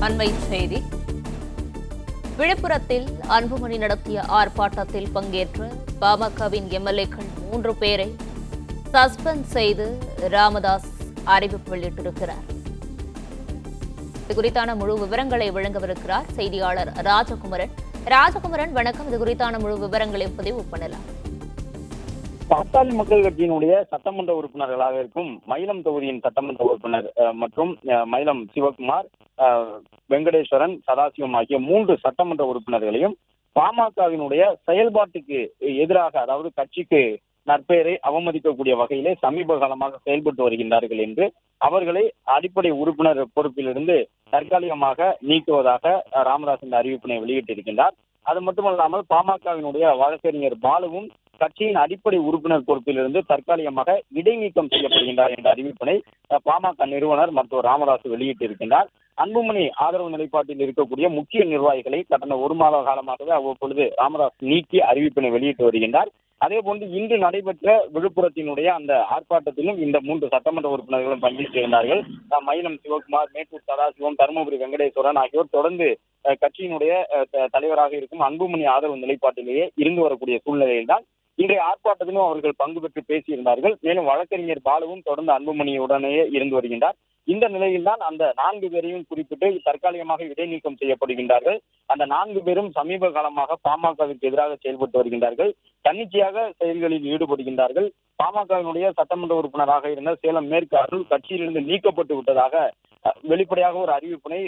அண்மை செய்தி. விழுப்புரத்தில் அன்புமணி நடத்திய ஆர்ப்பாட்டத்தில் பங்கேற்ற பாமகவின் எம்எல்ஏக்கள் 3 பேரை சஸ்பெண்ட் செய்து ராமதாஸ் அறிவிப்பு வெளியிட்டிருக்கிறார். இது குறித்தான முழு விவரங்களை வழங்கவிருக்கிறார் செய்தியாளர் ராஜகுமரன். ராஜகுமரன், வணக்கம். இது குறித்தான முழு விவரங்களை பதிவு பண்ணலாம். பாட்டாளி மக்கள் கட்சியினுடைய சட்டமன்ற உறுப்பினர்களாக இருக்கும் மயிலம் தொகுதியின் சட்டமன்ற உறுப்பினர் மற்றும் மயிலம் சிவகுமார், வெங்கடேஸ்வரன், சதாசிவம் ஆகிய 3 சட்டமன்ற உறுப்பினர்களையும் பாமகவினுடைய செயல்பாட்டுக்கு எதிராக, அதாவது கட்சிக்கு நற்பெயரை அவமதிக்கக்கூடிய வகையிலே சமீப காலமாக செயல்பட்டு வருகின்றார்கள் என்று அவர்களை அடிப்படை உறுப்பினர் பொறுப்பிலிருந்து தற்காலிகமாக நீக்குவதாக ராமதாஸ் இந்த அறிவிப்பினை வெளியிட்டிருக்கின்றார். அது மட்டுமல்லாமல் பாமகவினுடைய வழக்கறிஞர் பாலுவும் கட்சியின் அடிப்படை உறுப்பினர் பொறுப்பிலிருந்து தற்காலிகமாக இடைநீக்கம் செய்யப்படுகின்றார் என்ற அறிவிப்பினை பாமக நிறுவனர் மருத்துவர் ராமதாஸ் வெளியிட்டிருக்கின்றார். அன்புமணி ஆதரவு நிலைப்பாட்டில் இருக்கக்கூடிய முக்கிய நிர்வாகிகளை கடந்த 1 மாத காலமாகவே அவ்வப்பொழுது ராமதாஸ் நீக்கி அறிவிப்பினை வெளியிட்டு வருகின்றார். அதே போன்று இன்று நடைபெற்ற விழுப்புரத்தினுடைய அந்த ஆர்ப்பாட்டத்திலும் இந்த 3 சட்டமன்ற உறுப்பினர்களும் பங்கேற்றிருந்தார்கள். மயிலம் சிவகுமார், மேட்டூர் சதாசிவம், தருமபுரி வெங்கடேஸ்வரன் ஆகியோர் தொடர்ந்து கட்சியினுடைய தலைவராக இருக்கும் அன்புமணி ஆதரவு நிலைப்பாட்டிலேயே இருந்து வரக்கூடிய சூழ்நிலையில்தான் இன்றைய ஆர்ப்பாட்டத்திலும் அவர்கள் பங்கு பெற்று பேசியிருந்தார்கள். மேலும் வழக்கறிஞர் பாலுவும் தொடர்ந்து அன்புமணியுடனேயே இருந்து வருகின்றார். இந்த நிலையில்தான் அந்த 4 பேரையும் குறிப்பிட்டு தற்காலிகமாக இடைநீக்கம் செய்யப்படுகின்றார்கள். அந்த 4 பேரும் சமீப காலமாக பாமகவிற்கு எதிராக செயல்பட்டு வருகின்றார்கள். தன்னிச்சையாக செயல்களில் ஈடுபடுகின்றார்கள். பாமகவினுடைய சட்டமன்ற உறுப்பினராக இருந்த சேலம் மேற்கு அருள் கட்சியிலிருந்து நீக்கப்பட்டு விட்டதாக வெளிப்படையாக ஒரு அறிவிப்பினை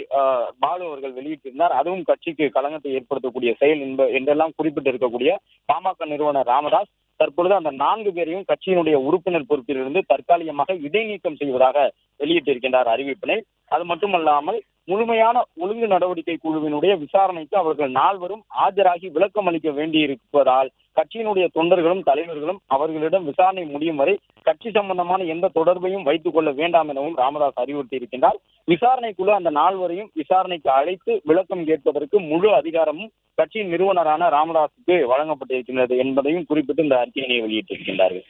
பாலு அவர்கள் வெளியிட்டிருந்தார். அதுவும் கட்சிக்கு களங்கத்தை ஏற்படுத்தக்கூடிய செயல் என்றெல்லாம் குறிப்பிட்டு இருக்கக்கூடிய பாமக நிறுவனர் ராமதாஸ் தற்பொழுது அந்த 4 பேரையும் கட்சியினுடைய உறுப்பினர் பொறுப்பிலிருந்து தற்காலிகமாக இடைநீக்கம் செய்வதாக வெளியிட்டிருக்கின்றார் அறிவிப்பினை. அது மட்டுமல்லாமல் முழுமையான ஒழுங்கு நடவடிக்கை குழுவினுடைய விசாரணைக்கு அவர்கள் 4வரும் ஆஜராகி விளக்கம் அளிக்க வேண்டியிருப்பதால் கட்சியினுடைய தொண்டர்களும் தலைவர்களும் அவர்களிடம் விசாரணை முடியும் வரை கட்சி சம்பந்தமான எந்த தொடர்பையும் வைத்துக் கொள்ள வேண்டாம் எனவும் ராமதாஸ் அறிவுறுத்தி இருக்கின்றார். விசாரணை குழு அந்த 4வரையும் விசாரணைக்கு அழைத்து விளக்கம் கேட்பதற்கு முழு அதிகாரமும் கட்சியின் நிறுவனரான ராமதாஸுக்கு வழங்கப்பட்டிருக்கின்றது என்பதையும் குறிப்பிட்டு இந்த அறிக்கையினை வெளியிட்டிருக்கின்றார்கள்.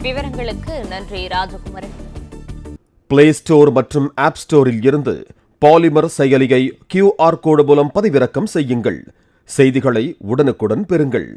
விவரங்களுக்கு நன்றி ராஜகுமரன். பிளே ஸ்டோர் மற்றும் ஆப் ஸ்டோரில் இருந்து பாலிமர் செயலியை QR கோடு மூலம் பதிவிறக்கம் செய்யுங்கள். செய்திகளை உடனுக்குடன் பெறுங்கள்.